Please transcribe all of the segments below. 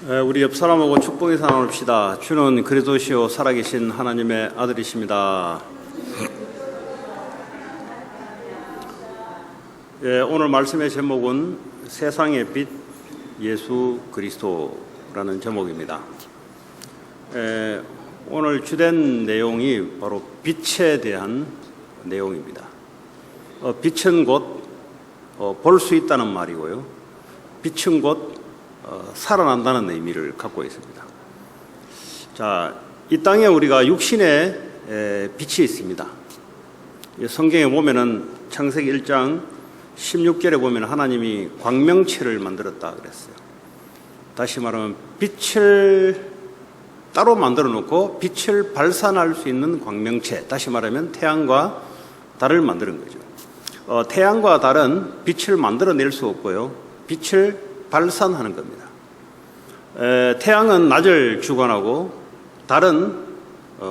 우리 옆 사람하고 축복 인사 나눕시다. 주는 그리스도시요 살아계신 하나님의 아들이십니다. 오늘 말씀의 제목은 세상의 빛 예수 그리스도라는 제목입니다. 오늘 주된 내용이 바로 빛에 대한 내용입니다. 빛은 곧 볼 수 있다는 말이고요. 빛은 곧 살아난다는 의미를 갖고 있습니다. 자, 이 땅에 우리가 육신의 빛이 있습니다. 성경에 보면은 창세기 1장 16절에 보면 하나님이 광명체를 만들었다 그랬어요. 다시 말하면 빛을 따로 만들어 놓고 빛을 발산할 수 있는 광명체, 다시 말하면 태양과 달을 만드는 거죠. 태양과 달은 빛을 만들어낼 수 없고요. 빛을 발산하는 겁니다. 태양은 낮을 주관하고 달은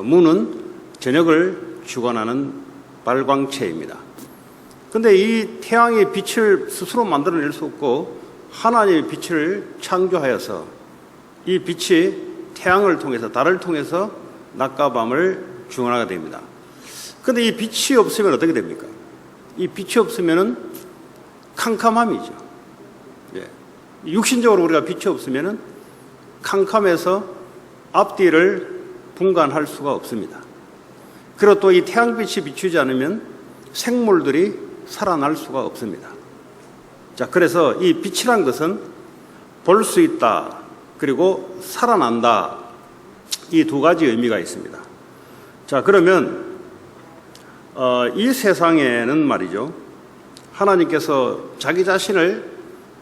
문은 저녁을 주관하는 발광체입니다. 그런데 이 태양의 빛을 스스로 만들어낼 수 없고 하나님의 빛을 창조하여서 이 빛이 태양을 통해서 달을 통해서 낮과 밤을 주관하게 됩니다. 그런데 이 빛이 없으면 어떻게 됩니까? 이 빛이 없으면은 캄캄함이죠. 육신적으로 우리가 빛이 없으면은 캄캄해서 앞뒤를 분간할 수가 없습니다. 그리고 또 이 태양빛이 비추지 않으면 생물들이 살아날 수가 없습니다. 자, 그래서 이 빛이란 것은 볼 수 있다, 그리고 살아난다, 이 두 가지 의미가 있습니다. 자, 그러면 이 세상에는 말이죠, 하나님께서 자기 자신을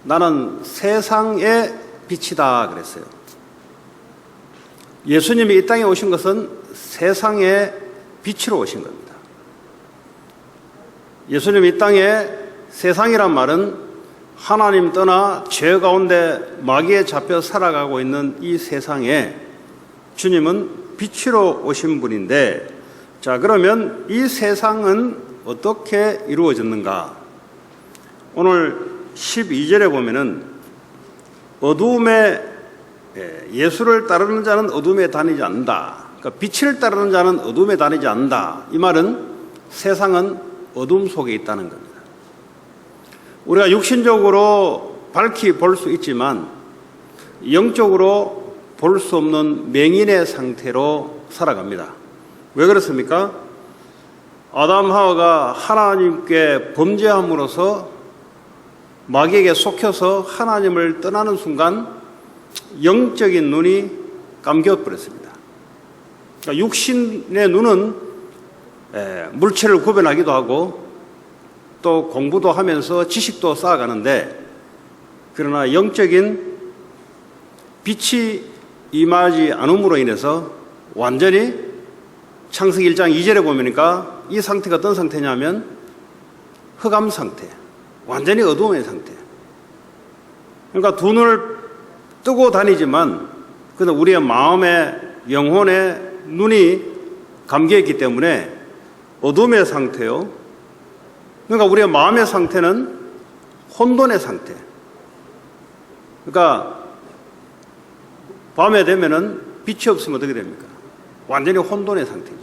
나는 세상의 빛이다 그랬어요. 예수님이 이 땅에 오신 것은 세상의 빛으로 오신 겁니다. 예수님이 이 땅에 세상이란 말은 하나님 떠나 죄 가운데 마귀에 잡혀 살아가고 있는 이 세상에 주님은 빛으로 오신 분인데, 자, 그러면 이 세상은 어떻게 이루어졌는가? 오늘 12절에 보면은 어두움에 예수를 따르는 자는 어둠에 다니지 않는다. 그러니까 빛을 따르는 자는 어둠에 다니지 않는다. 이 말은 세상은 어둠 속에 있다는 겁니다. 우리가 육신적으로 밝히 볼 수 있지만 영적으로 볼 수 없는 맹인의 상태로 살아갑니다. 왜 그렇습니까? 아담 하와가 하나님께 범죄함으로써 마귀에게 속혀서 하나님을 떠나는 순간 영적인 눈이 감겨버렸습니다. 그러니까 육신의 눈은 물체를 구별하기도 하고 또 공부도 하면서 지식도 쌓아가는데, 그러나 영적인 빛이 임하지 않음으로 인해서 완전히 창세기 1장 2절에 보니까 이 상태가 어떤 상태냐면 흑암 상태, 완전히 어두움의 상태. 그러니까 두 눈을 뜨고 다니지만 그래도 우리의 마음의 영혼의 눈이 감겨있기 때문에 어둠의 상태요. 그러니까 우리의 마음의 상태는 혼돈의 상태. 그러니까 밤에 되면은 빛이 없으면 어떻게 됩니까? 완전히 혼돈의 상태죠.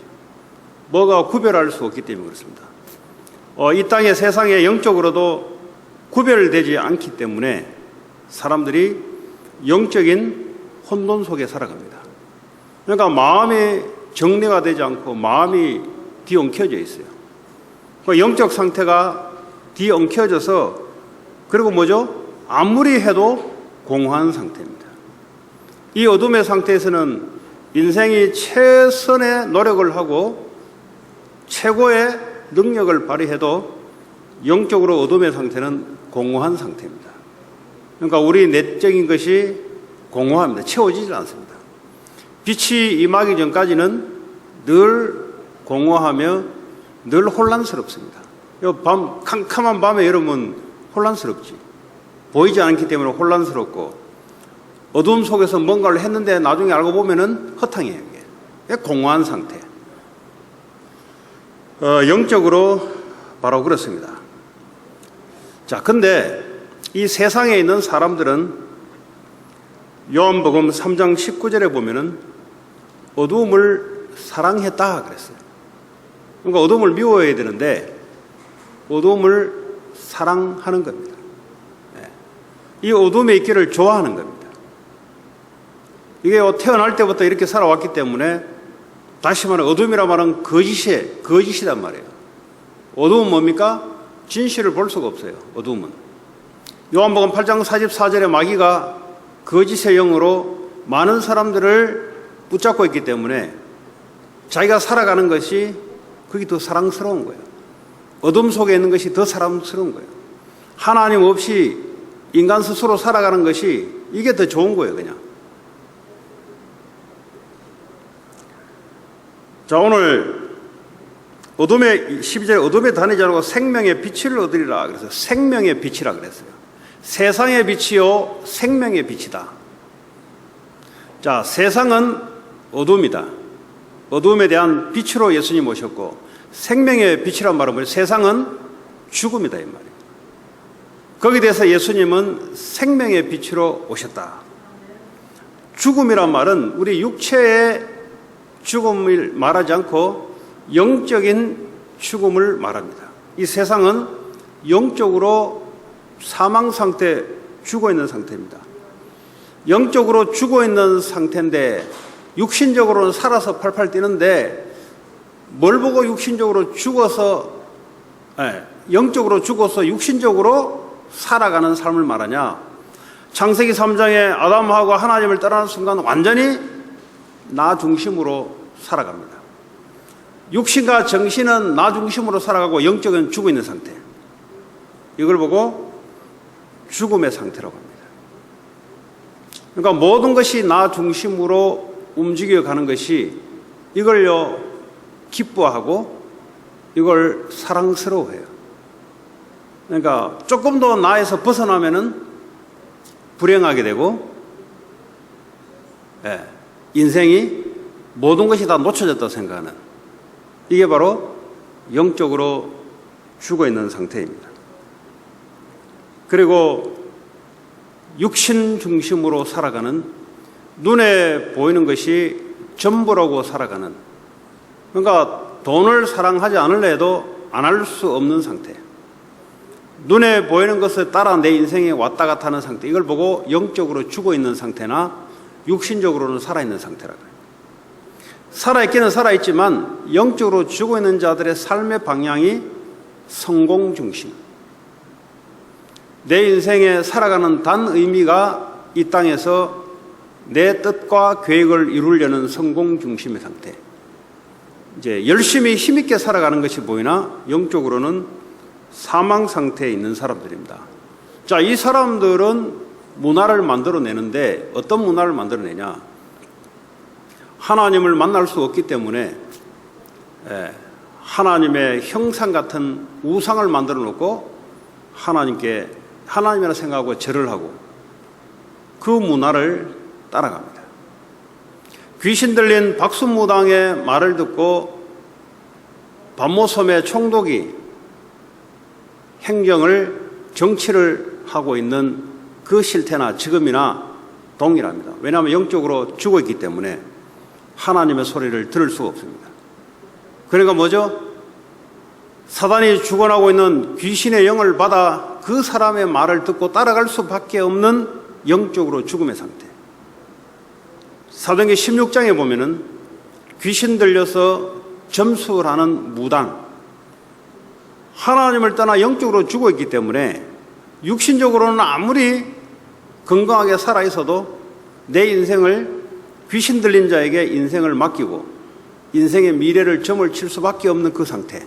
뭐가 구별할 수 없기 때문에 그렇습니다. 이 땅의 세상에 영적으로도 구별되지 않기 때문에 사람들이 영적인 혼돈 속에 살아갑니다. 그러니까 마음이 정리가 되지 않고 마음이 뒤엉켜져 있어요. 영적 상태가 뒤엉켜져서, 그리고 뭐죠? 아무리 해도 공허한 상태입니다. 이 어둠의 상태에서는 인생이 최선의 노력을 하고 최고의 능력을 발휘해도 영적으로 어둠의 상태는 공허한 상태입니다. 그러니까 우리 내적인 것이 공허합니다. 채워지지 않습니다. 빛이 임하기 전까지는 늘 공허하며 늘 혼란스럽습니다. 캄캄한 밤에 여러분 혼란스럽지. 보이지 않기 때문에 혼란스럽고, 어둠 속에서 뭔가를 했는데 나중에 알고 보면은 허탕이에요. 이게 공허한 상태. 영적으로 바로 그렇습니다. 자, 근데 이 세상에 있는 사람들은 요한복음 3장 19절에 보면은 어두움을 사랑했다 그랬어요. 그러니까 어두움을 미워해야 되는데 어두움을 사랑하는 겁니다. 이 어둠에 있기를 좋아하는 겁니다. 이게 태어날 때부터 이렇게 살아왔기 때문에 다시 말해 어둠이라 말하는 거짓이란 말이에요. 어둠은 뭡니까? 진실을 볼 수가 없어요. 어둠은. 요한복음 8장 44절에 마귀가 거짓의 영으로 많은 사람들을 붙잡고 있기 때문에 자기가 살아가는 것이 그게 더 사랑스러운 거예요. 어둠 속에 있는 것이 더 사랑스러운 거예요. 하나님 없이 인간 스스로 살아가는 것이 이게 더 좋은 거예요, 그냥. 자, 오늘 어둠의 12절에 어둠에 다니지 않고 생명의 빛을 얻으리라 그래서 생명의 빛이라 그랬어요. 세상의 빛이요 생명의 빛이다. 자, 세상은 어둠이다. 어둠에 대한 빛으로 예수님 오셨고 생명의 빛이란 말은 뭐예요? 세상은 죽음이다 이 말이에요. 거기에 대해서 예수님은 생명의 빛으로 오셨다. 죽음이란 말은 우리 육체의 죽음을 말하지 않고 영적인 죽음을 말합니다. 이 세상은 영적으로 사망 상태, 죽어 있는 상태입니다. 영적으로 죽어 있는 상태인데 육신적으로는 살아서 팔팔 뛰는데 뭘 보고 육신적으로 죽어서 영적으로 죽어서 육신적으로 살아가는 삶을 말하냐? 창세기 3장에 아담하고 하나님을 떠나는 순간 완전히 나 중심으로 살아갑니다. 육신과 정신은 나 중심으로 살아가고 영적은 죽어 있는 상태. 이걸 보고 죽음의 상태라고 합니다. 그러니까 모든 것이 나 중심으로 움직여가는 것이 이걸요 기뻐하고 이걸 사랑스러워해요. 그러니까 조금 더 나에서 벗어나면은 불행하게 되고 인생이 모든 것이 다 놓쳐졌다고 생각하는 이게 바로 영적으로 죽어있는 상태입니다. 그리고 육신 중심으로 살아가는 눈에 보이는 것이 전부라고 살아가는 그러니까 돈을 사랑하지 않을래 해도 안 할 수 없는 상태. 눈에 보이는 것을 따라 내 인생에 왔다 갔다 하는 상태. 이걸 보고 영적으로 죽어있는 상태나 육신적으로는 살아있는 상태라고 해요. 살아있기는 살아있지만 영적으로 죽어있는 자들의 삶의 방향이 성공 중심. 내 인생에 살아가는 단 의미가 이 땅에서 내 뜻과 계획을 이루려는 성공 중심의 상태. 이제 열심히 힘있게 살아가는 것이 보이나 영적으로는 사망 상태에 있는 사람들입니다. 자, 이 사람들은 문화를 만들어내는데 어떤 문화를 만들어내냐? 하나님을 만날 수 없기 때문에 하나님의 형상 같은 우상을 만들어 놓고 하나님이라 생각하고 절을 하고 그 문화를 따라갑니다. 귀신 들린 박순무당의 말을 듣고 반모섬의 총독이 정치를 하고 있는 그 실태나 지금이나 동일합니다. 왜냐하면 영적으로 죽어있기 때문에 하나님의 소리를 들을 수가 없습니다. 그러니까 뭐죠? 사단이 주관하고 있는 귀신의 영을 받아 그 사람의 말을 듣고 따라갈 수밖에 없는 영적으로 죽음의 상태. 사도행전 16장에 보면은 귀신 들려서 점수하는 무당, 하나님을 떠나 영적으로 죽어있기 때문에 육신적으로는 아무리 건강하게 살아있어도 내 인생을 귀신 들린 자에게 인생을 맡기고 인생의 미래를 점을 칠 수밖에 없는 그 상태.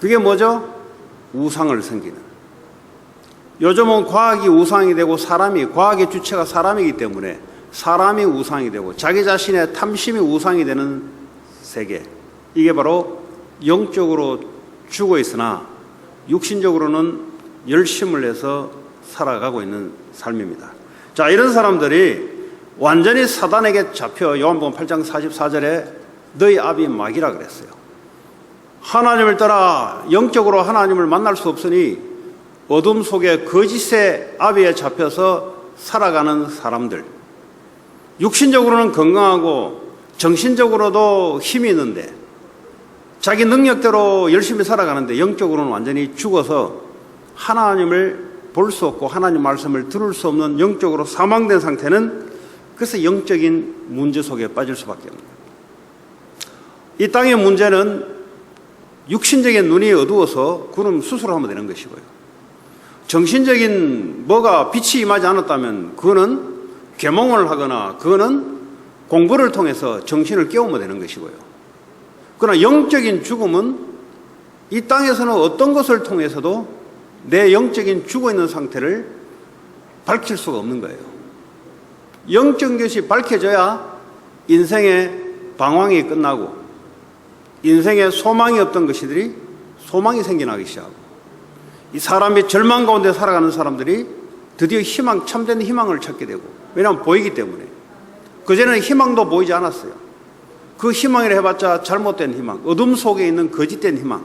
그게 뭐죠? 우상을 섬기는. 요즘은 과학이 우상이 되고 과학의 주체가 사람이기 때문에 사람이 우상이 되고 자기 자신의 탐심이 우상이 되는 세계. 이게 바로 영적으로 죽어 있으나 육신적으로는 열심을 해서 살아가고 있는 삶입니다. 자, 이런 사람들이 완전히 사단에게 잡혀 요한복음 8장 44절에 너희 아비 마귀라 그랬어요. 하나님을 떠나 영적으로 하나님을 만날 수 없으니 어둠 속에 거짓의 아비에 잡혀서 살아가는 사람들, 육신적으로는 건강하고 정신적으로도 힘이 있는데 자기 능력대로 열심히 살아가는데 영적으로는 완전히 죽어서 하나님을 볼 수 없고 하나님 말씀을 들을 수 없는 영적으로 사망된 상태는 그래서 영적인 문제 속에 빠질 수밖에 없는 거예요. 이 땅의 문제는 육신적인 눈이 어두워서 그럼 수술하면 되는 것이고요. 정신적인 뭐가 빛이 임하지 않았다면 그거는 계몽을 하거나 그거는 공부를 통해서 정신을 깨우면 되는 것이고요. 그러나 영적인 죽음은 이 땅에서는 어떤 것을 통해서도 내 영적인 죽어있는 상태를 밝힐 수가 없는 거예요. 영적인 것이 밝혀져야 인생의 방황이 끝나고 인생에 소망이 없던 것들이 소망이 생겨나기 시작하고 이 사람이 절망 가운데 살아가는 사람들이 드디어 희망, 참된 희망을 찾게 되고 왜냐하면 보이기 때문에 그전에는 희망도 보이지 않았어요. 그 희망이라 해봤자 잘못된 희망, 어둠 속에 있는 거짓된 희망.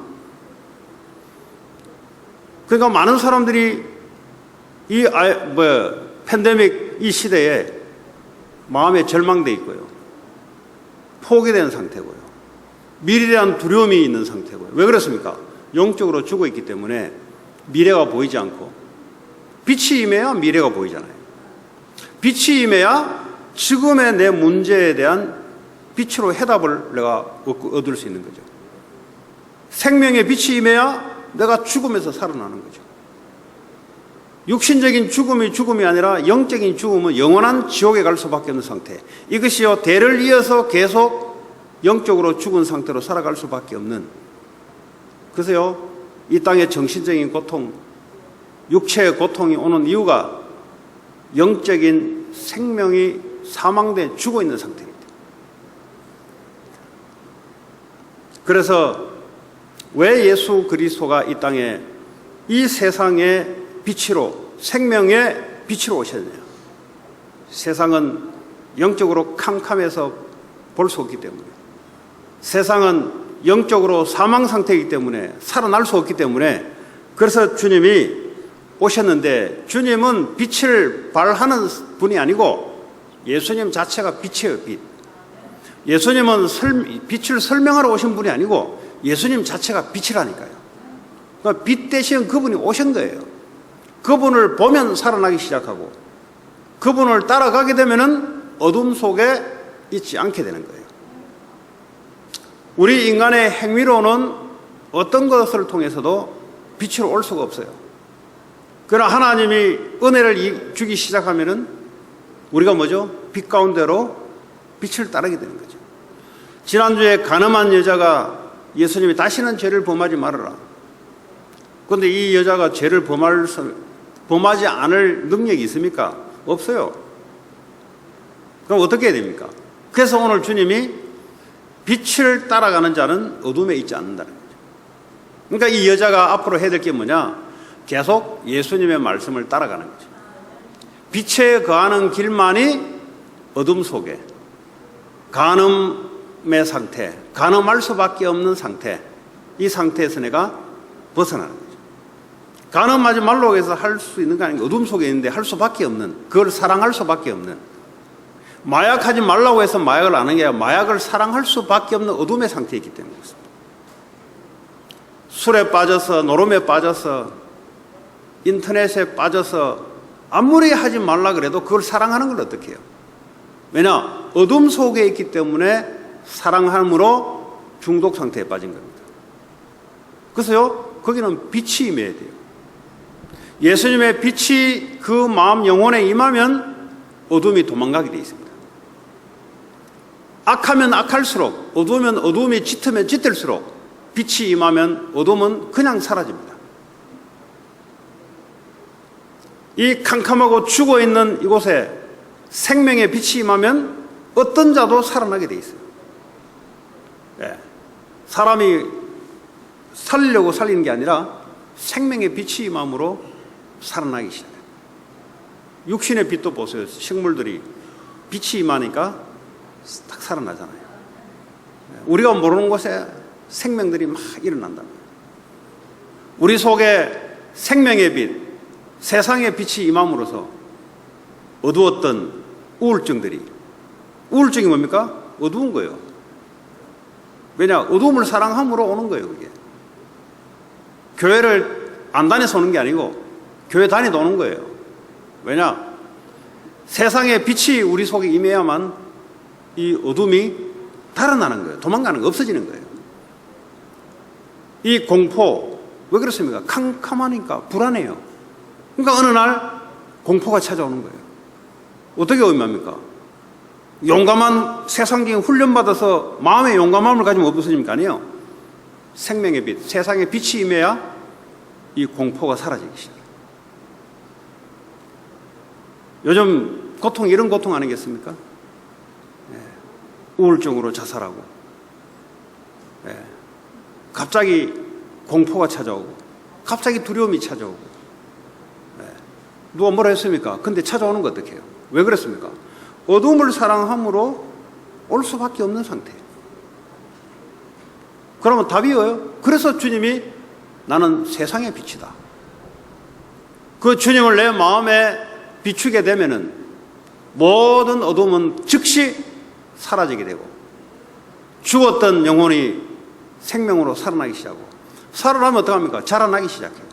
그러니까 많은 사람들이 이 팬데믹 이 시대에 마음에 절망돼 있고요. 포기된 상태고요. 미래에 대한 두려움이 있는 상태고요. 왜 그렇습니까? 영적으로 죽어 있기 때문에 미래가 보이지 않고 빛이 임해야 미래가 보이잖아요. 빛이 임해야 지금의 내 문제에 대한 빛으로 해답을 내가 얻을 수 있는 거죠. 생명의 빛이 임해야 내가 죽음에서 살아나는 거죠. 육신적인 죽음이 아니라 영적인 죽음은 영원한 지옥에 갈 수밖에 없는 상태. 이것이요 대를 이어서 계속 영적으로 죽은 상태로 살아갈 수밖에 없는. 그래서요 이 땅의 정신적인 고통, 육체의 고통이 오는 이유가 영적인 생명이 사망돼 죽어 있는 상태입니다. 그래서 왜 예수 그리스도가 이 땅에 이 세상의 빛으로 생명의 빛으로 오셨느냐? 세상은 영적으로 캄캄해서 볼 수 없기 때문에 세상은 영적으로 사망 상태이기 때문에 살아날 수 없기 때문에 그래서 주님이 오셨는데 주님은 빛을 발하는 분이 아니고 예수님 자체가 빛이에요. 빛. 예수님은 빛을 설명하러 오신 분이 아니고 예수님 자체가 빛이라니까요. 그러니까 빛 대신 그분이 오신 거예요. 그분을 보면 살아나기 시작하고 그분을 따라가게 되면은 어둠 속에 있지 않게 되는 거예요. 우리 인간의 행위로는 어떤 것을 통해서도 빛으로 올 수가 없어요. 그러나 하나님이 은혜를 주기 시작하면은 우리가 뭐죠? 빛 가운데로 빛을 따르게 되는 거죠. 지난주에 가늠한 여자가 예수님이 다시는 죄를 범하지 말아라. 그런데 이 여자가 죄를 범하지 않을 능력이 있습니까? 없어요. 그럼 어떻게 해야 됩니까? 그래서 오늘 주님이 빛을 따라가는 자는 어둠에 있지 않는다는 거죠. 그러니까 이 여자가 앞으로 해야 될 게 뭐냐? 계속 예수님의 말씀을 따라가는 거죠. 빛에 거하는 길만이 어둠 속에 간음의 상태, 간음할 수밖에 없는 상태, 이 상태에서 내가 벗어나는 거죠. 간음하지 말라고 해서 할 수 있는 거 아니고 어둠 속에 있는데 할 수밖에 없는, 그걸 사랑할 수밖에 없는, 마약하지 말라고 해서 마약을 안 하는 게 아니라 마약을 사랑할 수밖에 없는 어둠의 상태에 있기 때문에 그렇습니다. 술에 빠져서, 노름에 빠져서, 인터넷에 빠져서 아무리 하지 말라 그래도 그걸 사랑하는 걸 어떻게 해요? 왜냐? 어둠 속에 있기 때문에 사랑함으로 중독 상태에 빠진 겁니다. 그래서요, 거기는 빛이 임해야 돼요. 예수님의 빛이 그 마음 영혼에 임하면 어둠이 도망가게 되어 있습니다. 악하면 악할수록, 어두우면 어둠이 짙으면 짙을수록 빛이 임하면 어둠은 그냥 사라집니다. 이 캄캄하고 죽어있는 이곳에 생명의 빛이 임하면 어떤 자도 살아나게 돼 있어요. 네. 사람이 살리려고 살리는 게 아니라 생명의 빛이 임함으로 살아나기 시작해요. 육신의 빛도 보세요. 식물들이 빛이 임하니까 딱 살아나잖아요. 우리가 모르는 곳에 생명들이 막 일어난다. 우리 속에 생명의 빛, 세상의 빛이 임함으로써 어두웠던 우울증이 뭡니까? 어두운 거예요. 왜냐? 어두움을 사랑함으로 오는 거예요, 그게. 교회를 안 다녀서 오는 게 아니고 교회 다니다 오는 거예요. 왜냐? 세상의 빛이 우리 속에 임해야만 이 어둠이 달아나는 거예요. 도망가는 거, 없어지는 거예요. 이 공포, 왜 그렇습니까? 캄캄하니까 불안해요. 그러니까 어느 날 공포가 찾아오는 거예요. 어떻게 의미합니까? 용감한 세상적인 훈련받아서 마음의 용감함을 가지면 없어집니까? 아니에요. 생명의 빛, 세상의 빛이 임해야 이 공포가 사라지기 시작해요. 요즘 고통, 이런 고통 아니겠습니까? 우울증으로 자살하고, 갑자기 공포가 찾아오고, 갑자기 두려움이 찾아오고, 누가 뭐라 했습니까? 근데 찾아오는 거 어떡해요? 왜 그랬습니까? 어둠을 사랑함으로 올 수밖에 없는 상태예요. 그러면 답이 뭐예요? 그래서 주님이 나는 세상의 빛이다. 그 주님을 내 마음에 비추게 되면은 모든 어둠은 즉시 사라지게 되고 죽었던 영혼이 생명으로 살아나기 시작하고 살아나면 어떡합니까? 자라나기 시작해요.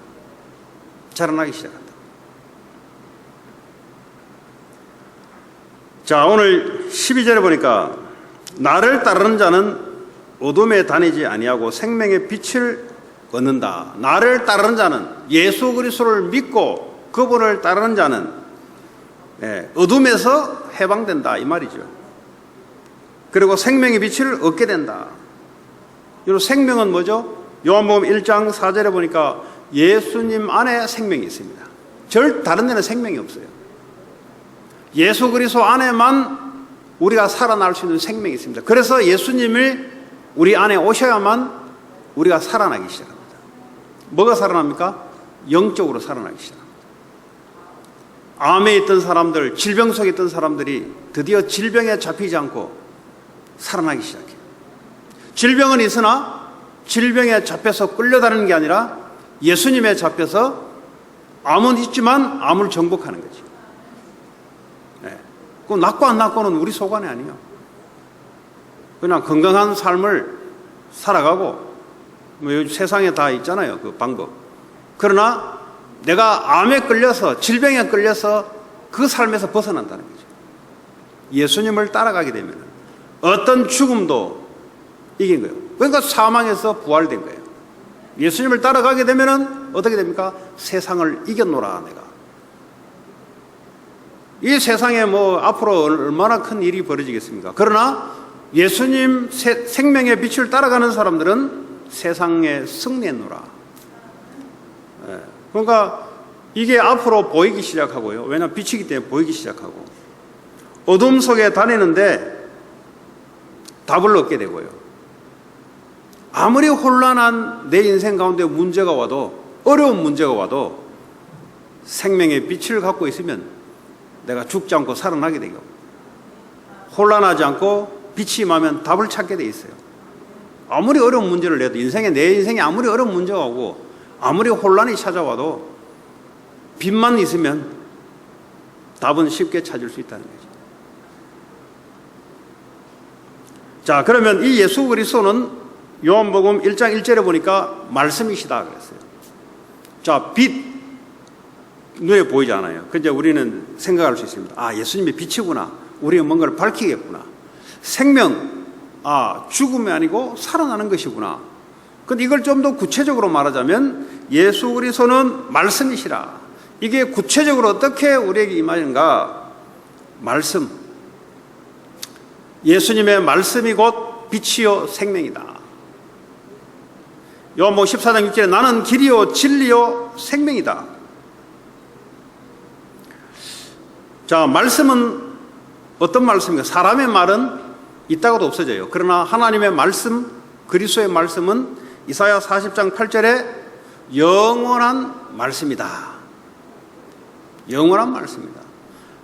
자라나기 시작한다. 자, 오늘 12절에 보니까 나를 따르는 자는 어둠에 다니지 아니하고 생명의 빛을 얻는다. 나를 따르는 자는 예수 그리스도를 믿고 그분을 따르는 자는 어둠에서 해방된다 이 말이죠. 그리고 생명의 빛을 얻게 된다. 이 생명은 뭐죠? 요한복음 1장 4절에 보니까 예수님 안에 생명이 있습니다. 다른 데는 생명이 없어요. 예수 그리스도 안에만 우리가 살아날 수 있는 생명이 있습니다. 그래서 예수님이 우리 안에 오셔야만 우리가 살아나기 시작합니다. 뭐가 살아납니까? 영적으로 살아나기 시작합니다. 암에 있던 사람들, 질병 속에 있던 사람들이 드디어 질병에 잡히지 않고 살아나기 시작해요. 질병은 있으나 질병에 잡혀서 끌려다니는 게 아니라 예수님에 잡혀서 암은 있지만 암을 정복하는 거지. 그 낫고 안 낫고는 우리 소관이 아니에요. 그냥 건강한 삶을 살아가고 뭐 요즘 세상에 다 있잖아요, 그 방법. 그러나 내가 암에 끌려서 질병에 끌려서 그 삶에서 벗어난다는 거죠. 예수님을 따라가게 되면 어떤 죽음도 이긴 거예요. 그러니까 사망에서 부활된 거예요. 예수님을 따라가게 되면 어떻게 됩니까? 세상을 이겼노라 내가. 이 세상에 뭐 앞으로 얼마나 큰 일이 벌어지겠습니까? 그러나 예수님 생명의 빛을 따라가는 사람들은 세상에 승리했노라. 그러니까 이게 앞으로 보이기 시작하고요. 왜냐하면 빛이기 때문에 보이기 시작하고 어둠 속에 다니는데 답을 얻게 되고요. 아무리 혼란한 내 인생 가운데 문제가 와도 어려운 문제가 와도 생명의 빛을 갖고 있으면 내가 죽지 않고 살아나게 되고 혼란하지 않고 빛이 임하면 답을 찾게 돼 있어요. 아무리 어려운 문제를 내도 내 인생에 아무리 어려운 문제가 오고 아무리 혼란이 찾아와도 빛만 있으면 답은 쉽게 찾을 수 있다는 거죠. 자, 그러면 이 예수 그리스도는 요한복음 1장 1절에 보니까 말씀이시다 그랬어요. 자, 빛 눈에 보이지 않아요. 그런데 우리는 생각할 수 있습니다. 아, 예수님이 빛이구나. 우리가 뭔가를 밝히겠구나. 생명, 죽음이 아니고 살아나는 것이구나. 그런데 이걸 좀 더 구체적으로 말하자면 예수 그리스도는 말씀이시라. 이게 구체적으로 어떻게 우리에게 임하는가? 말씀. 예수님의 말씀이 곧 빛이요 생명이다. 요한복음 14장 6절에 나는 길이요 진리요 생명이다. 자, 말씀은 어떤 말씀입니까? 사람의 말은 있다가도 없어져요. 그러나 하나님의 말씀, 그리스도의 말씀은 이사야 40장 8절에 영원한 말씀이다. 영원한 말씀이다.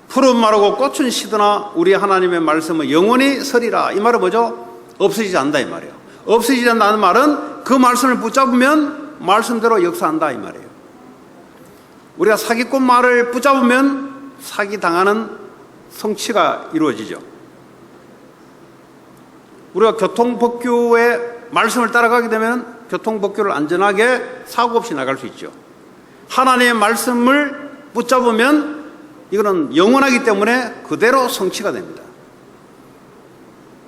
푸른 마르고 꽃은 시드나 우리 하나님의 말씀은 영원히 서리라. 이 말은 뭐죠? 없어지지 않는다 이 말이에요. 없어지지 않는다는 말은 그 말씀을 붙잡으면 말씀대로 역사한다 이 말이에요. 우리가 사기꾼 말을 붙잡으면 사기당하는 성취가 이루어지죠. 우리가 교통법규의 말씀을 따라가게 되면 교통법규를 안전하게 사고 없이 나갈 수 있죠. 하나님의 말씀을 붙잡으면 이거는 영원하기 때문에 그대로 성취가 됩니다.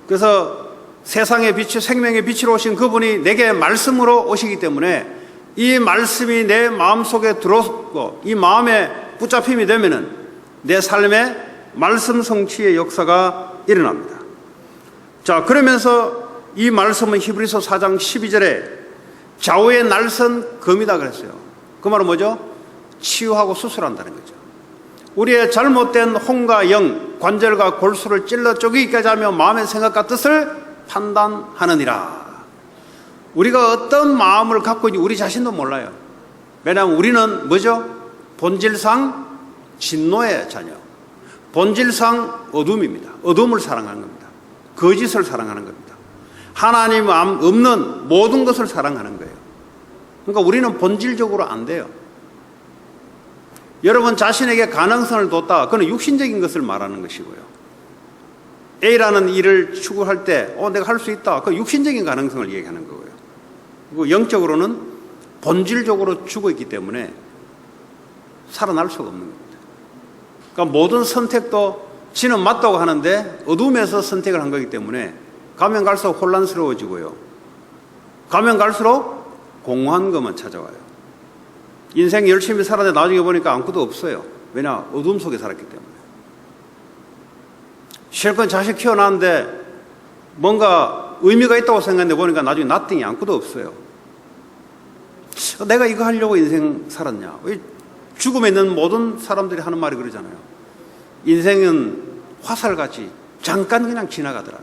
그래서 세상의 빛이 생명의 빛으로 오신 그분이 내게 말씀으로 오시기 때문에 이 말씀이 내 마음속에 들어오고 이 마음에 붙잡힘이 되면은 내 삶에 말씀 성취의 역사가 일어납니다. 자, 그러면서 이 말씀은 히브리서 4장 12절에 좌우의 날선 검이다 그랬어요. 그 말은 뭐죠? 치유하고 수술한다는 거죠. 우리의 잘못된 혼과 영, 관절과 골수를 찔러 쪼개기까지 하며 마음의 생각과 뜻을 판단하느니라. 우리가 어떤 마음을 갖고 있는지 우리 자신도 몰라요. 왜냐하면 우리는 뭐죠? 본질상 진노의 자녀, 본질상 어둠입니다. 어둠을 사랑하는 겁니다. 거짓을 사랑하는 겁니다. 하나님 없는 모든 것을 사랑하는 거예요. 그러니까 우리는 본질적으로 안 돼요. 여러분 자신에게 가능성을 뒀다. 그건 육신적인 것을 말하는 것이고요. A라는 일을 추구할 때 내가 할 수 있다. 그 육신적인 가능성을 얘기하는 거고요. 그리고 영적으로는 본질적으로 죽어 있기 때문에 살아날 수가 없는 겁니다. 그러니까 모든 선택도 지는 맞다고 하는데 어둠에서 선택을 한 거기 때문에 가면 갈수록 혼란스러워지고요. 가면 갈수록 공허한 것만 찾아와요. 인생 열심히 살았는데 나중에 보니까 아무것도 없어요. 왜냐? 어둠 속에 살았기 때문에. 실컷 자식 키워놨는데 뭔가 의미가 있다고 생각했는데 보니까 나중에 나띵이 아무것도 없어요. 내가 이거 하려고 인생 살았냐? 죽음에 있는 모든 사람들이 하는 말이 그러잖아요. 인생은 화살같이 잠깐 그냥 지나가더라.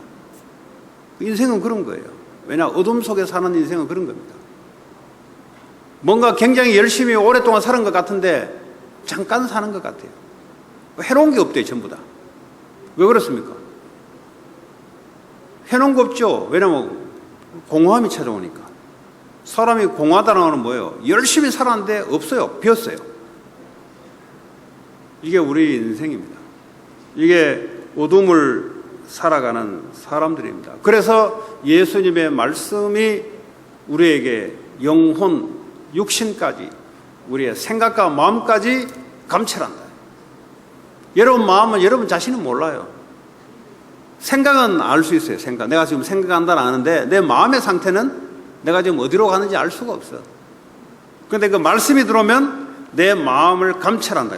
인생은 그런 거예요. 왜냐? 어둠 속에 사는 인생은 그런 겁니다. 뭔가 굉장히 열심히 오랫동안 사는 것 같은데 잠깐 사는 것 같아요. 해놓은 게 없대요, 전부 다. 왜 그렇습니까? 해놓은 거 없죠. 왜냐면 공허함이 찾아오니까. 사람이 공허하다는 건 뭐예요? 열심히 살았는데 없어요. 비었어요. 이게 우리 인생입니다. 이게 어둠을 살아가는 사람들입니다. 그래서 예수님의 말씀이 우리에게 영혼, 육신까지 우리의 생각과 마음까지 감찰한다. 여러분 마음은 여러분 자신은 몰라요. 생각은 알 수 있어요. 생각. 내가 지금 생각한다는 아는데 내 마음의 상태는 내가 지금 어디로 가는지 알 수가 없어. 그런데 그 말씀이 들어오면 내 마음을 감찰한다.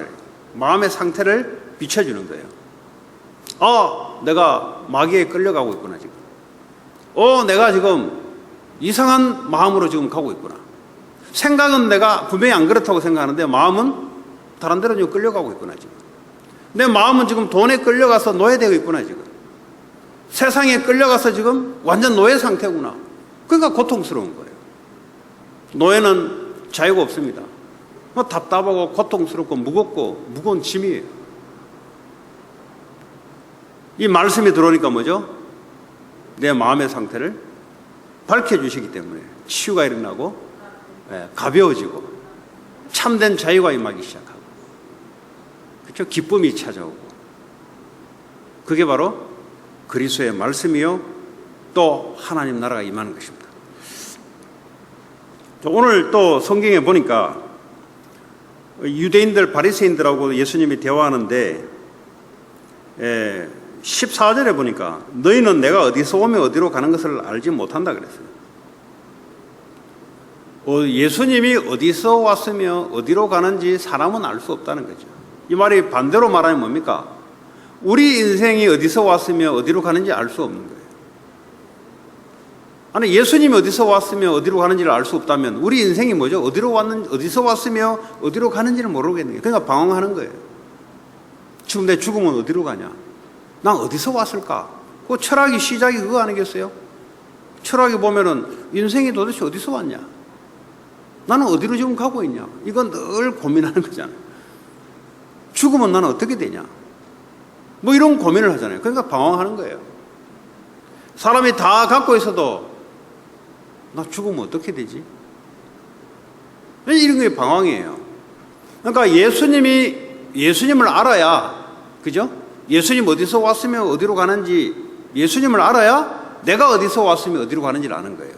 마음의 상태를 비춰주는 거예요. 내가 마귀에 끌려가고 있구나 지금. 내가 지금 이상한 마음으로 지금 가고 있구나. 생각은 내가 분명히 안 그렇다고 생각하는데 마음은 다른 데로 지금 끌려가고 있구나 지금. 내 마음은 지금 돈에 끌려가서 노예되고 있구나 지금. 세상에 끌려가서 지금 완전 노예 상태구나. 그러니까 고통스러운 거예요. 노예는 자유가 없습니다. 답답하고 고통스럽고 무겁고 무거운 짐이에요. 이 말씀이 들어오니까 뭐죠? 내 마음의 상태를 밝혀주시기 때문에 치유가 일어나고 가벼워지고 참된 자유가 임하기 시작하고 그렇죠? 기쁨이 찾아오고 그게 바로 그리스도의 말씀이요 또 하나님 나라가 임하는 것입니다. 오늘 또 성경에 보니까 유대인들 바리새인들하고 예수님이 대화하는데 14절에 보니까 너희는 내가 어디서 오며 어디로 가는 것을 알지 못한다 그랬어요. 예수님이 어디서 왔으며 어디로 가는지 사람은 알 수 없다는 거죠. 이 말이 반대로 말하면 뭡니까? 우리 인생이 어디서 왔으며 어디로 가는지 알 수 없는 거예요. 아니 예수님이 어디서 왔으며 어디로 가는지를 알 수 없다면 우리 인생이 뭐죠? 어디서 왔으며 어디로 가는지를 모르겠는 거예요. 그러니까 방황하는 거예요. 지금 내 죽으면 어디로 가냐? 난 어디서 왔을까? 그 철학의 시작이 그거 아니겠어요? 철학에 보면은 인생이 도대체 어디서 왔냐? 나는 어디로 지금 가고 있냐? 이건 늘 고민하는 거잖아요. 죽으면 나는 어떻게 되냐? 뭐 이런 고민을 하잖아요. 그러니까 방황하는 거예요. 사람이 다 갖고 있어도 나 죽으면 어떻게 되지? 이런 게 방황이에요. 그러니까 예수님이 예수님을 알아야, 그죠? 예수님 어디서 왔으면 어디로 가는지 예수님을 알아야 내가 어디서 왔으면 어디로 가는지를 아는 거예요.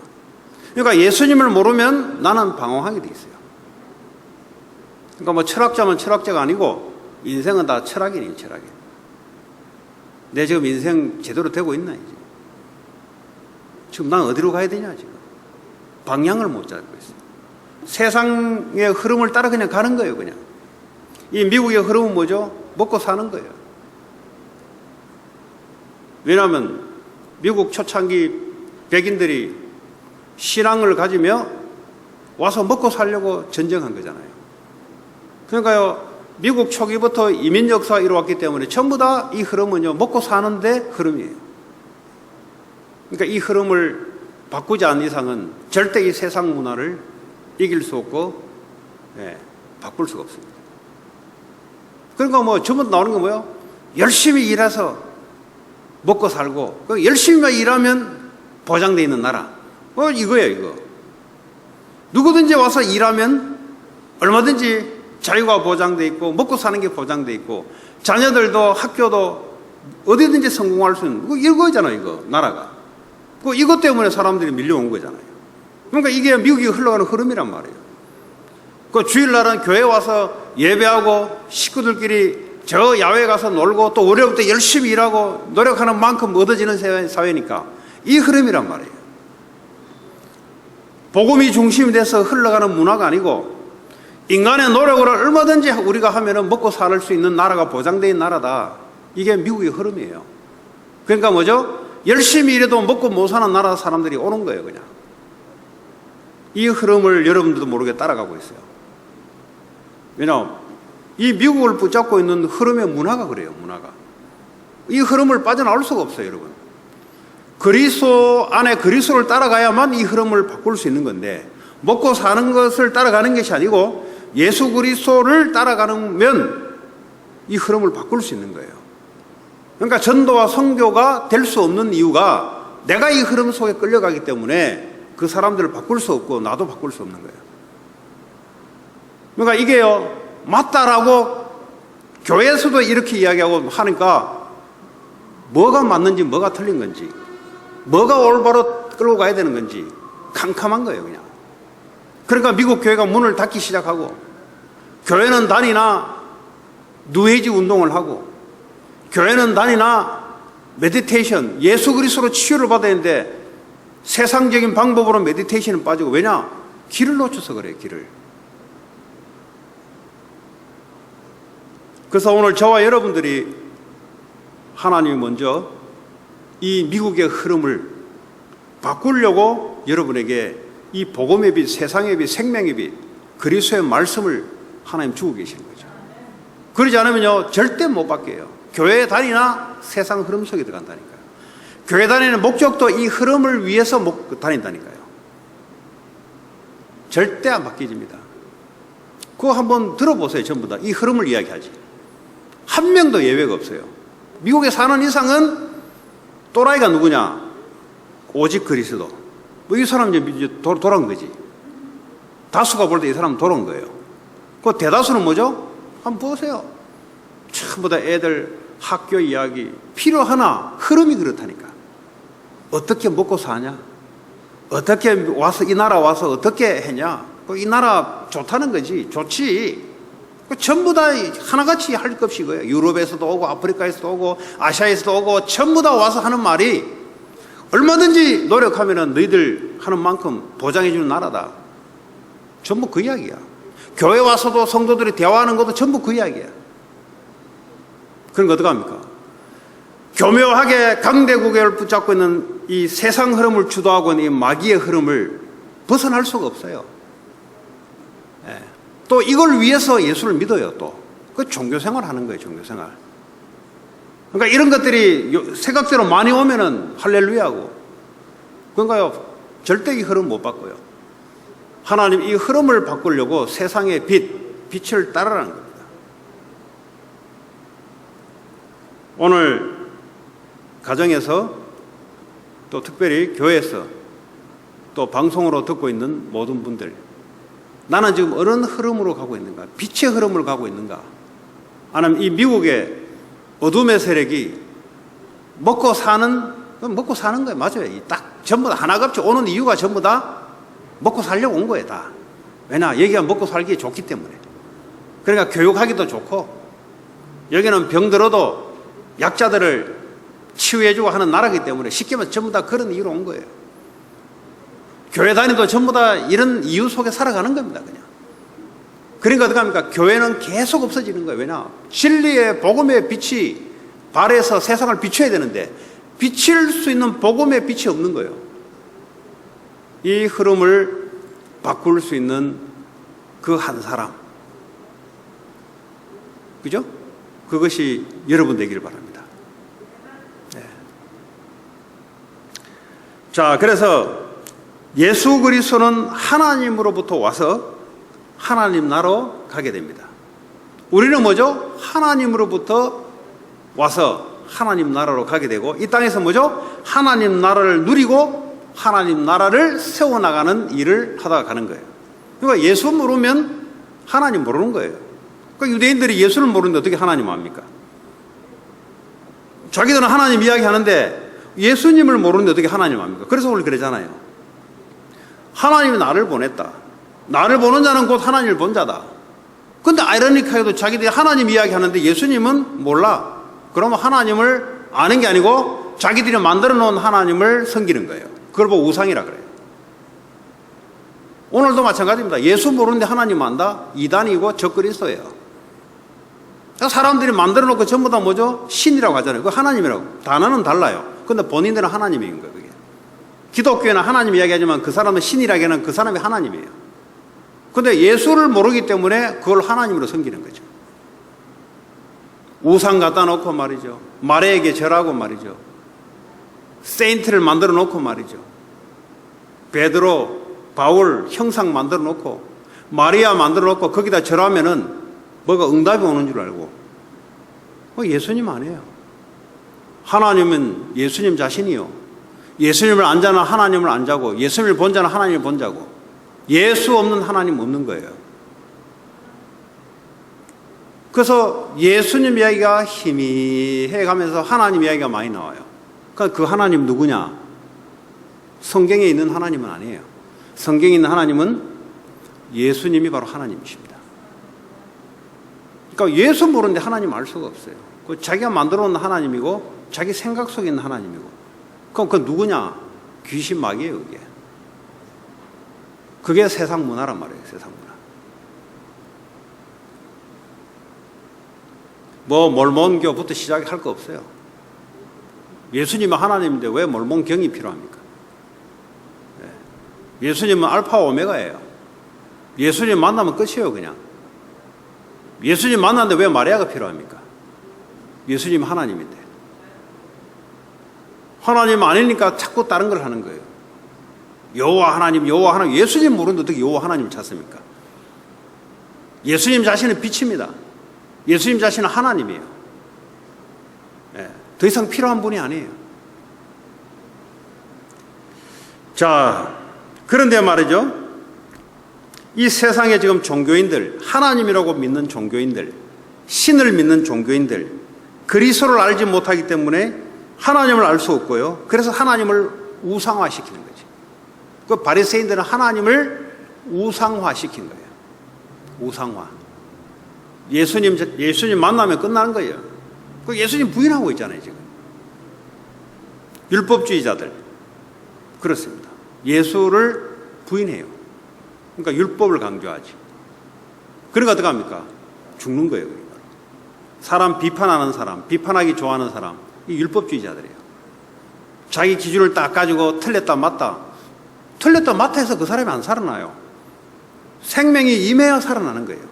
그러니까 예수님을 모르면 나는 방황하게 돼 있어요. 그러니까 뭐 철학자면 철학자가 아니고 인생은 다 철학이니 철학이. 내 지금 인생 제대로 되고 있나 이제. 지금 난 어디로 가야 되냐 지금. 방향을 못 잡고 있어요. 세상의 흐름을 따라 그냥 가는 거예요, 그냥. 이 미국의 흐름은 뭐죠? 먹고 사는 거예요. 왜냐하면 미국 초창기 백인들이 신앙을 가지며 와서 먹고 살려고 전쟁한 거잖아요. 그러니까요, 미국 초기부터 이민 역사가 이루어왔기 때문에 전부 다 이 흐름은요, 먹고 사는데 흐름이에요. 그러니까 이 흐름을 바꾸지 않는 이상은 절대 이 세상 문화를 이길 수 없고, 바꿀 수가 없습니다. 그러니까 뭐 전부 나오는 게 뭐예요? 열심히 일해서 먹고 살고, 열심히만 일하면 보장되어 있는 나라. 이거예요, 이거. 누구든지 와서 일하면 얼마든지 자유가 보장되어 있고, 먹고 사는 게 보장되어 있고, 자녀들도 학교도 어디든지 성공할 수 있는, 이거잖아요, 이거, 나라가. 이것 때문에 사람들이 밀려온 거잖아요. 그러니까 이게 미국이 흘러가는 흐름이란 말이에요. 주일날은 교회 와서 예배하고 식구들끼리 저 야외에 가서 놀고 또 월요일부터 열심히 일하고 노력하는 만큼 얻어지는 사회니까 이 흐름이란 말이에요. 복음이 중심이 돼서 흘러가는 문화가 아니고 인간의 노력으로 얼마든지 우리가 하면은 먹고 살 수 있는 나라가 보장된 나라다. 이게 미국의 흐름이에요. 그러니까 뭐죠? 열심히 일해도 먹고 못 사는 나라 사람들이 오는 거예요, 그냥. 이 흐름을 여러분들도 모르게 따라가고 있어요. 왜냐하면 이 미국을 붙잡고 있는 흐름의 문화가 그래요, 문화가. 이 흐름을 빠져나올 수가 없어요, 여러분. 그리스도 안에 그리스도를 따라가야만 이 흐름을 바꿀 수 있는 건데, 먹고 사는 것을 따라가는 것이 아니고 예수 그리스도를 따라가면 이 흐름을 바꿀 수 있는 거예요. 그러니까 전도와 선교가 될 수 없는 이유가 내가 이 흐름 속에 끌려가기 때문에 그 사람들을 바꿀 수 없고 나도 바꿀 수 없는 거예요. 그러니까 이게요, 맞다라고 교회에서도 이렇게 이야기하고 하니까 뭐가 맞는지 뭐가 틀린 건지, 뭐가 올바로 끌고 가야 되는 건지 캄캄한 거예요, 그냥. 그러니까 미국 교회가 문을 닫기 시작하고, 교회는 다니나 뉴에이지 운동을 하고, 교회는 다니나 메디테이션, 예수 그리스도로 치유를 받아야 되는데 세상적인 방법으로 메디테이션은 빠지고, 왜냐? 길을 놓쳐서 그래요, 길을. 그래서 오늘 저와 여러분들이 하나님이 먼저 이 미국의 흐름을 바꾸려고 여러분에게 이 복음의 빛, 세상의 빛, 생명의 빛, 그리스도의 말씀을 하나님 주고 계시는 거죠. 그러지 않으면요, 절대 못 바뀌어요. 교회에 다니나 세상 흐름 속에 들어간다니까요. 교회 다니는 목적도 이 흐름을 위해서 다닌다니까요. 절대 안 바뀌집니다. 그거 한번 들어보세요, 전부 다. 이 흐름을 이야기하지. 한 명도 예외가 없어요. 미국에 사는 이상은 또라이가 누구냐? 오직 그리스도. 이 사람 이제 돌아온 거지. 다수가 볼 때 이 사람은 돌아온 거예요. 그 대다수는 뭐죠? 한번 보세요. 전부 다 애들 학교 이야기 필요하나 흐름이 그렇다니까. 어떻게 먹고 사냐? 어떻게 와서 이 나라 와서 어떻게 했냐? 이 나라 좋다는 거지. 좋지. 전부 다 하나같이 할 것 없이 거예요. 유럽에서도 오고 아프리카에서도 오고 아시아에서도 오고 전부 다 와서 하는 말이 얼마든지 노력하면 너희들 하는 만큼 보장해 주는 나라다. 전부 그 이야기야. 교회 와서도 성도들이 대화하는 것도 전부 그 이야기야. 그러니까 어떡합니까? 교묘하게 강대국을 붙잡고 있는 이 세상 흐름을 주도하고 있는 이 마귀의 흐름을 벗어날 수가 없어요. 또 이걸 위해서 예수를 믿어요, 또. 그 종교생활 하는 거예요, 종교생활. 그러니까 이런 것들이 생각대로 많이 오면은 할렐루야고. 그러니까요, 절대 이 흐름 못 바꿔요. 하나님 이 흐름을 바꾸려고 세상의 빛을 따르라는 겁니다. 오늘 가정에서 또 특별히 교회에서 또 방송으로 듣고 있는 모든 분들, 나는 지금 어느 흐름으로 가고 있는가? 빛의 흐름을 가고 있는가? 아니면 이 미국의 어둠의 세력이 먹고 사는 거예요. 맞아요. 딱 전부 다 하나가 없이 오는 이유가 전부 다 먹고 살려고 온 거예요. 다. 왜냐? 여기가 먹고 살기 좋기 때문에. 그러니까 교육하기도 좋고, 여기는 병들어도 약자들을 치유해주고 하는 나라이기 때문에 쉽게 말해서 전부 다 그런 이유로 온 거예요. 교회 다니도 전부 다 이런 이유 속에 살아가는 겁니다. 그냥. 그러니까 어떻게 합니까? 교회는 계속 없어지는 거예요. 왜냐? 진리의 복음의 빛이 발해서 세상을 비춰야 되는데 비칠 수 있는 복음의 빛이 없는 거예요. 이 흐름을 바꿀 수 있는 그 한 사람. 그죠? 그것이 여러분 되기를 바랍니다. 네. 자, 그래서 예수 그리스도는 하나님으로부터 와서 하나님 나라로 가게 됩니다. 우리는 뭐죠? 하나님으로부터 와서 하나님 나라로 가게 되고, 이 땅에서 뭐죠? 하나님 나라를 누리고 하나님 나라를 세워나가는 일을 하다가 가는 거예요. 그러니까 예수 모르면 하나님 모르는 거예요. 그러니까 유대인들이 예수를 모르는데 어떻게 하나님 압니까? 자기들은 하나님 이야기하는데 예수님을 모르는데 어떻게 하나님 압니까? 그래서 원래 그러잖아요. 하나님이 나를 보냈다. 나를 보는 자는 곧 하나님을 본 자다. 근데 아이러니하게도 자기들이 하나님 이야기하는데 예수님은 몰라. 그러면 하나님을 아는 게 아니고 자기들이 만들어 놓은 하나님을 섬기는 거예요. 그걸 보고 우상이라 그래요. 오늘도 마찬가지입니다. 예수 모르는데 하나님 안다? 이단이고 적그리스도예요. 사람들이 만들어 놓고 전부 다 뭐죠? 신이라고 하잖아요. 그 하나님이라고. 단어는 달라요. 근데 본인들은 하나님인 거예요. 그게. 기독교에는 하나님 이야기하지만 그 사람은 신이라기에는 그 사람이 하나님이에요. 근데 예수를 모르기 때문에 그걸 하나님으로 섬기는 거죠. 우상 갖다 놓고 말이죠. 마리아에게 절하고 말이죠. 세인트를 만들어 놓고 말이죠. 베드로, 바울 형상 만들어 놓고 마리아 만들어 놓고 거기다 절하면은 뭐가 응답이 오는 줄 알고. 예수님 아니에요. 하나님은 예수님 자신이요. 예수님을 안 자는 하나님을 안 자고, 예수님을 본 자는 하나님을 본 자고, 예수 없는 하나님 없는 거예요. 그래서 예수님 이야기가 희미해 가면서 하나님 이야기가 많이 나와요. 그러니까 그 하나님 누구냐? 성경에 있는 하나님은 아니에요. 성경에 있는 하나님은 예수님이 바로 하나님이십니다. 그러니까 예수 모르는데 하나님 알 수가 없어요. 그 자기가 만들어 놓은 하나님이고 자기 생각 속에 있는 하나님이고. 그럼 그 누구냐? 귀신 마귀예요, 그게. 그게 세상 문화란 말이에요, 세상 문화. 뭐 몰몬교부터 시작할 거 없어요. 예수님은 하나님인데 왜 몰몬경이 필요합니까? 예수님은 알파와 오메가예요. 예수님 만나면 끝이에요, 그냥. 예수님 만났는데 왜 마리아가 필요합니까? 예수님 하나님인데. 하나님 아니니까 자꾸 다른 걸 하는 거예요. 여호와 하나님, 여호와 하나님. 예수님 모르는데 어떻게 여호와 하나님을 찾습니까? 예수님 자신은 빛입니다. 예수님 자신은 하나님이에요. 더 이상 필요한 분이 아니에요. 자, 그런데 말이죠. 이 세상에 지금 종교인들, 하나님이라고 믿는 종교인들, 신을 믿는 종교인들, 그리스도를 알지 못하기 때문에 하나님을 알 수 없고요. 그래서 하나님을 우상화시키는 거죠. 그 바리새인들은 하나님을 우상화시킨 거예요. 우상화. 예수님 만나면 끝나는 거예요. 그 예수님 부인하고 있잖아요, 지금. 율법주의자들. 그렇습니다. 예수를 부인해요. 그러니까 율법을 강조하지. 그러니까 어떻게 합니까? 죽는 거예요. 그러니까. 사람 비판하는 사람, 비판하기 좋아하는 사람, 이 율법주의자들이에요. 자기 기준을 딱 가지고 틀렸다 맞다. 틀렸다 맞다 해서 그 사람이 안 살아나요. 생명이 임해야 살아나는 거예요.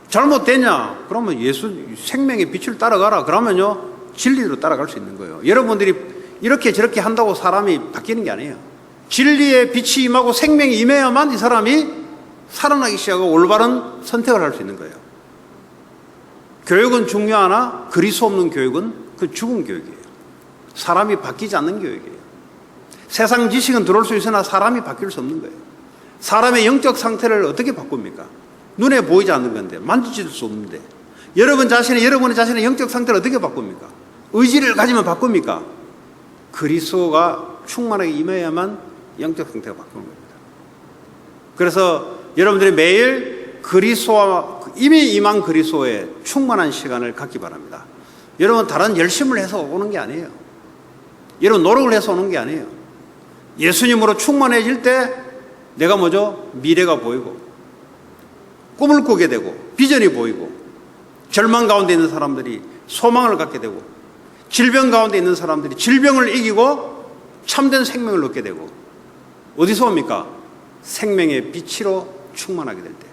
잘못되냐? 그러면 예수 생명의 빛을 따라가라. 그러면요, 진리로 따라갈 수 있는 거예요. 여러분들이 이렇게 저렇게 한다고 사람이 바뀌는 게 아니에요. 진리의 빛이 임하고 생명이 임해야만 이 사람이 살아나기 시작하고 올바른 선택을 할 수 있는 거예요. 교육은 중요하나 그리스도 없는 교육은 그 죽은 교육이에요. 사람이 바뀌지 않는 교육이에요. 세상 지식은 들어올 수 있으나 사람이 바뀔 수 없는 거예요. 사람의 영적 상태를 어떻게 바꿉니까? 눈에 보이지 않는 건데, 만지질 수 없는데, 여러분의 자신의 영적 상태를 어떻게 바꿉니까? 의지를 가지면 바꿉니까? 그리스도가 충만하게 임해야만 영적 상태가 바꾸는 겁니다. 그래서 여러분들이 매일 그리스도와 이미 임한 그리스도에 충만한 시간을 갖기 바랍니다. 여러분 다른 열심을 해서 오는 게 아니에요. 여러분 노력을 해서 오는 게 아니에요. 예수님으로 충만해질 때 내가 뭐죠? 미래가 보이고 꿈을 꾸게 되고 비전이 보이고 절망 가운데 있는 사람들이 소망을 갖게 되고 질병 가운데 있는 사람들이 질병을 이기고 참된 생명을 얻게 되고 어디서 옵니까? 생명의 빛으로 충만하게 될 때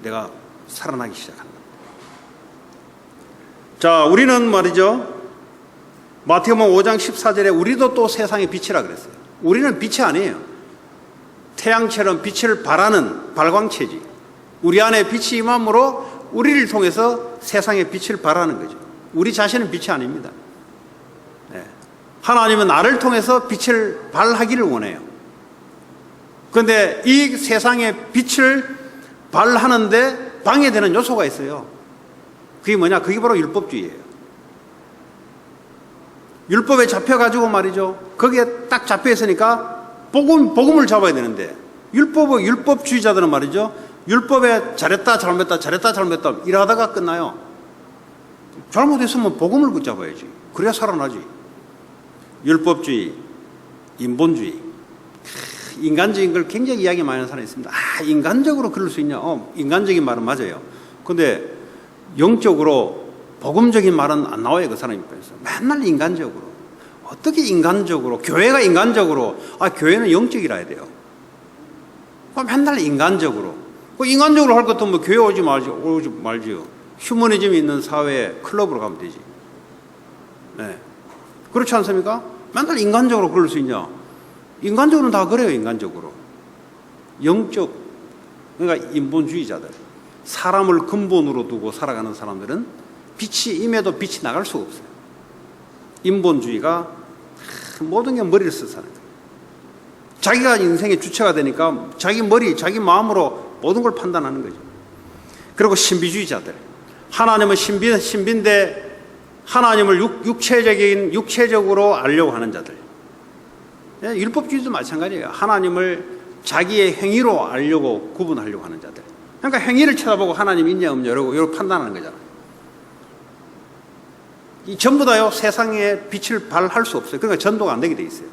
내가 살아나기 시작한다. 자, 우리는 말이죠. 마태복음 5장 14절에 우리도 또 세상의 빛이라 그랬어요. 우리는 빛이 아니에요. 태양처럼 빛을 발하는 발광체지. 우리 안에 빛이 임함으로 우리를 통해서 세상의 빛을 발하는 거죠. 우리 자신은 빛이 아닙니다. 네. 하나님은 나를 통해서 빛을 발하기를 원해요. 그런데 이 세상의 빛을 발하는데 방해되는 요소가 있어요. 그게 뭐냐? 그게 바로 율법주의예요. 율법에 잡혀가지고 말이죠. 거기에 딱 잡혀있으니까 복음을 잡아야 되는데 율법주의자들은 말이죠. 율법에 잘했다 잘못했다 이러다가 끝나요. 잘못했으면 복음을 붙잡아야지. 그래야 살아나지. 율법주의, 인본주의. 인간적인 걸 굉장히 이야기 많이 하는 사람이 있습니다. 인간적으로 그럴 수 있냐? 인간적인 말은 맞아요. 근데 영적으로 복음적인 말은 안 나와요. 그 사람 입장에서. 맨날 인간적으로. 어떻게 인간적으로? 교회가 인간적으로. 교회는 영적이라 해야 돼요. 맨날 인간적으로. 인간적으로 할 것도 뭐 교회 오지 말지요. 휴머니즘이 있는 사회에 클럽으로 가면 되지. 네. 그렇지 않습니까? 맨날 인간적으로 그럴 수 있냐? 인간적으로는 다 그래요. 인간적으로. 영적, 그러니까 인본주의자들. 사람을 근본으로 두고 살아가는 사람들은 빛이 임해도 빛이 나갈 수가 없어요. 인본주의가 모든 게 머리를 써서 사는 거예요. 자기가 인생의 주체가 되니까 자기 머리, 자기 마음으로 모든 걸 판단하는 거죠. 그리고 신비주의자들. 하나님은 신비인데 하나님을 육체적으로 알려고 하는 자들. 율법주의도 마찬가지예요. 하나님을 자기의 행위로 알려고 구분하려고 하는 자들. 그러니까 행위를 쳐다보고 하나님 있냐 없냐 이러고 판단하는 거잖아요. 이 전부 다요 세상에 빛을 발할 수 없어요. 그러니까 전도가 안 되게 돼 있어요.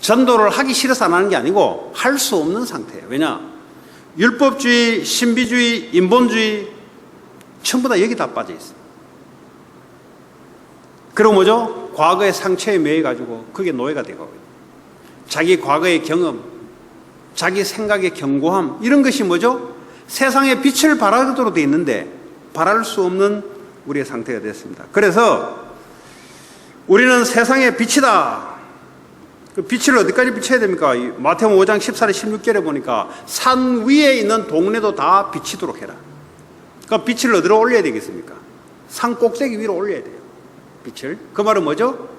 전도를 하기 싫어서 안 하는 게 아니고 할 수 없는 상태예요. 왜냐? 율법주의, 신비주의, 인본주의 전부 다 여기 다 빠져 있어요. 그리고 뭐죠? 과거의 상처에 매여가지고 그게 노예가 되고 자기 과거의 경험, 자기 생각의 견고함 이런 것이 뭐죠? 세상에 빛을 발하도록 되어 있는데 발할 수 없는 우리의 상태가 됐습니다. 그래서 우리는 세상의 빛이다. 그 빛을 어디까지 비춰야 됩니까? 마태복음 5장 14절 16절에 보니까 산 위에 있는 동네도 다 비치도록 해라. 그러니까 빛을 어디로 올려야 되겠습니까? 산 꼭대기 위로 올려야 돼요. 빛을. 그 말은 뭐죠?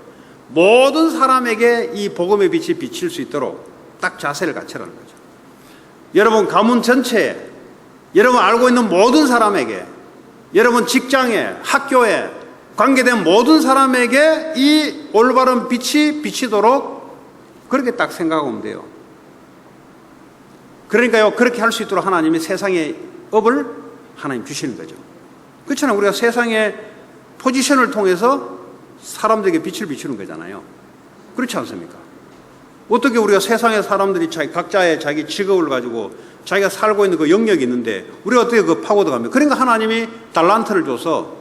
모든 사람에게 이 복음의 빛이 비칠 수 있도록 딱 자세를 갖추라는 거죠. 여러분 가문 전체에, 여러분 알고 있는 모든 사람에게, 여러분 직장에, 학교에 관계된 모든 사람에게 이 올바른 빛이 비치도록 그렇게 딱 생각하면 돼요. 그러니까요, 그렇게 할 수 있도록 하나님이 세상의 업을 하나님 주시는 거죠. 그렇잖아요. 우리가 세상의 포지션을 통해서 사람들에게 빛을 비추는 거잖아요. 그렇지 않습니까? 어떻게 우리가 세상의 사람들이 각자의 자기 직업을 가지고 자기가 살고 있는 그 영역이 있는데 우리가 어떻게 그 파고들 갑니까? 그러니까 하나님이 달란트를 줘서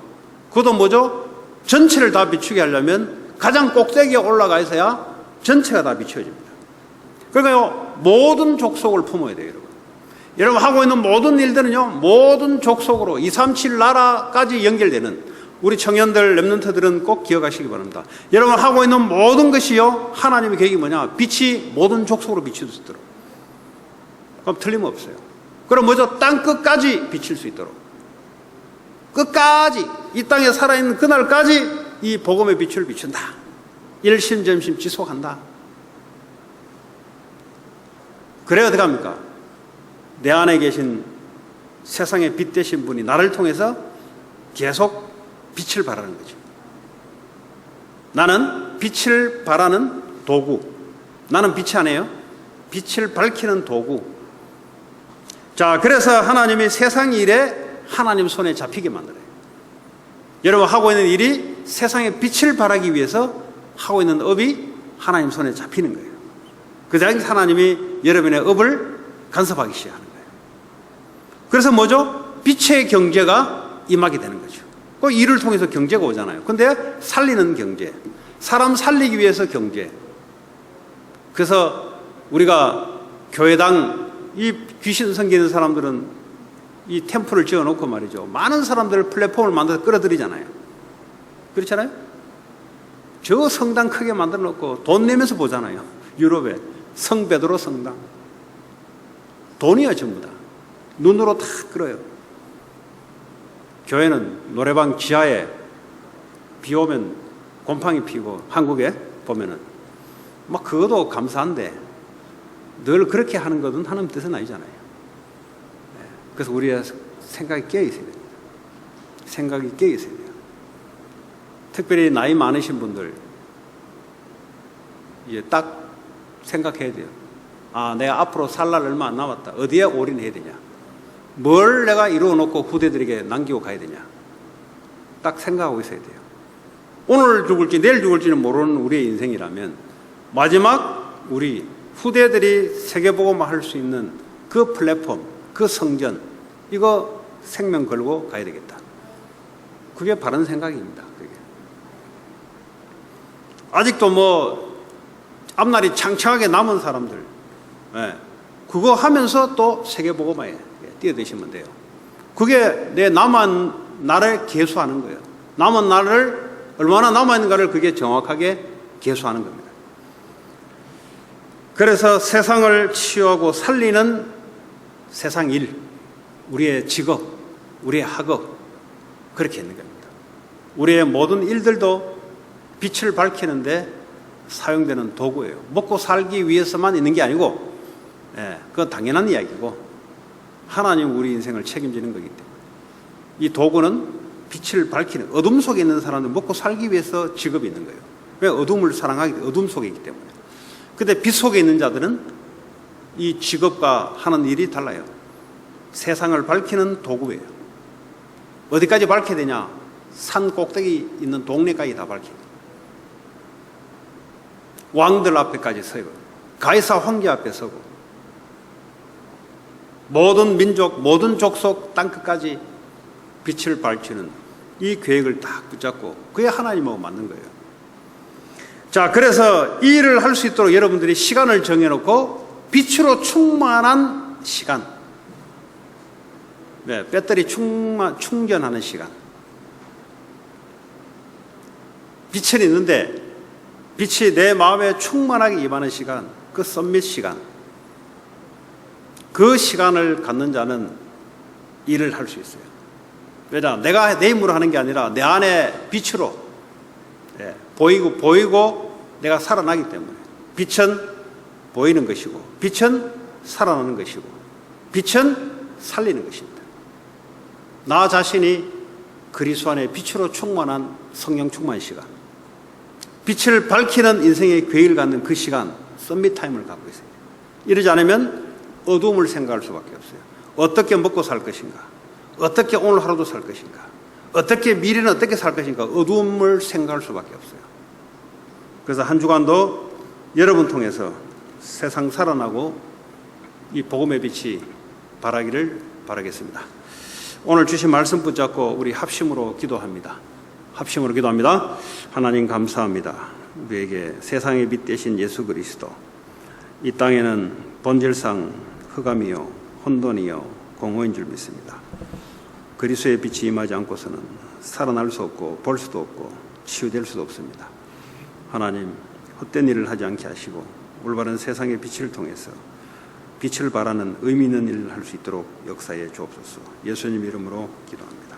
그것도 뭐죠? 전체를 다 비추게 하려면 가장 꼭대기에 올라가 있어야 전체가 다 비춰집니다. 그러니까요, 모든 족속을 품어야 돼요, 여러분. 여러분 하고 있는 모든 일들은요, 모든 족속으로 237 나라까지 연결되는 우리 청년들, 렘넌트들은 꼭 기억하시기 바랍니다. 여러분 하고 있는 모든 것이요, 하나님의 계획이 뭐냐? 빛이 모든 족속으로 비칠 수 있도록. 그럼 틀림없어요. 그럼 뭐죠? 땅 끝까지 비칠 수 있도록. 끝까지, 이 땅에 살아있는 그날까지 이 복음의 빛을 비춘다. 일심전심 지속한다. 그래야 어떡합니까? 내 안에 계신 세상의 빛 되신 분이 나를 통해서 계속 빛을 발하는 거죠. 나는 빛을 발하는 도구. 나는 빛이 아니에요. 빛을 밝히는 도구. 자, 그래서 하나님이 세상 일에 하나님 손에 잡히게 만들어요. 여러분 하고 있는 일이 세상에 빛을 발하기 위해서 하고 있는 업이 하나님 손에 잡히는 거예요. 그래서 하나님이 여러분의 업을 간섭하기 시작하는 거예요. 그래서 뭐죠? 빛의 경제가 임하게 되는 거죠. 그 일을 통해서 경제가 오잖아요. 근데 살리는 경제, 사람 살리기 위해서 경제. 그래서 우리가 교회당 이 귀신 섬기는 사람들은 이 템플을 지어놓고 말이죠. 많은 사람들을 플랫폼을 만들어서 끌어들이잖아요. 그렇잖아요? 저 성당 크게 만들어 놓고 돈 내면서 보잖아요. 유럽에 성 베드로 성당. 돈이야 전부 다. 눈으로 다 끌어요. 교회는 노래방 지하에 비 오면 곰팡이 피고 한국에 보면은 막 그것도 감사한데 늘 그렇게 하는 것은 하나님 뜻은 아니잖아요. 그래서 우리의 생각이 깨어 있어야 됩니다. 생각이 깨어 있어야 돼요. 특별히 나이 많으신 분들 이제 딱 생각해야 돼요. 아, 내가 앞으로 살 날 얼마 안 남았다. 어디에 올인해야 되냐? 뭘 내가 이루어 놓고 후대들에게 남기고 가야 되냐? 딱 생각하고 있어야 돼요. 오늘 죽을지 내일 죽을지는 모르는 우리의 인생이라면 마지막 우리 후대들이 세계복음화 할 수 있는 그 플랫폼, 그 성전, 이거 생명 걸고 가야 되겠다. 그게 바른 생각입니다. 그게. 아직도 뭐 앞날이 창창하게 남은 사람들, 그거 하면서 또 세계복음화에 뛰어드시면 돼요. 그게 내 남은 날을 계수하는 거예요. 남은 날을 얼마나 남아있는가를 그게 정확하게 계수하는 겁니다. 그래서 세상을 치유하고 살리는 세상 일, 우리의 직업, 우리의 학업, 그렇게 있는 겁니다. 우리의 모든 일들도 빛을 밝히는데 사용되는 도구예요. 먹고 살기 위해서만 있는 게 아니고, 그건 당연한 이야기고, 하나님 우리 인생을 책임지는 거기 때문에. 이 도구는 빛을 밝히는, 어둠 속에 있는 사람은 먹고 살기 위해서 직업이 있는 거예요. 왜? 어둠을 사랑하기 때문에, 어둠 속에 있기 때문에. 근데 빛 속에 있는 자들은 이 직업과 하는 일이 달라요. 세상을 밝히는 도구예요. 어디까지 밝혀야 되냐? 산 꼭대기 있는 동네까지 다 밝혀야 돼요. 왕들 앞에까지 서고, 가이사 황제 앞에 서고, 모든 민족, 모든 족속 땅끝까지 빛을 밝히는 이 계획을 딱 붙잡고 그게 하나님하고 맞는 거예요. 자, 그래서 이 일을 할 수 있도록 여러분들이 시간을 정해놓고 빛으로 충만한 시간, 배터리 충전하는 시간. 빛은 있는데 빛이 내 마음에 충만하게 임하는 시간, 그 썸밋 시간, 그 시간을 갖는 자는 일을 할 수 있어요. 왜냐? 내가 내 힘으로 하는 게 아니라 내 안에 빛으로 보이고 내가 살아나기 때문에. 빛은 보이는 것이고, 빛은 살아나는 것이고, 빛은 살리는 것입니다. 나 자신이 그리스도 안에 빛으로 충만한 성령 충만 시간, 빛을 밝히는 인생의 계획을 갖는 그 시간, 썸밋 타임을 갖고 있어요. 이러지 않으면 어두움을 생각할 수밖에 없어요. 어떻게 먹고 살 것인가? 어떻게 오늘 하루도 살 것인가? 어떻게 미래는 어떻게 살 것인가? 어두움을 생각할 수밖에 없어요. 그래서 한 주간도 여러분 통해서 세상 살아나고 이 복음의 빛이 발하기를 바라겠습니다. 오늘 주신 말씀 붙잡고 우리 합심으로 기도합니다. 합심으로 기도합니다. 하나님 감사합니다. 우리에게 세상의 빛 되신 예수 그리스도, 이 땅에는 본질상 흑암이요 혼돈이요 공허인 줄 믿습니다. 그리스도의 빛이 임하지 않고서는 살아날 수 없고 볼 수도 없고 치유될 수도 없습니다. 하나님, 헛된 일을 하지 않게 하시고 올바른 세상의 빛을 통해서 빛을 발하는 의미 있는 일을 할 수 있도록 역사해 주옵소서. 예수님 이름으로 기도합니다.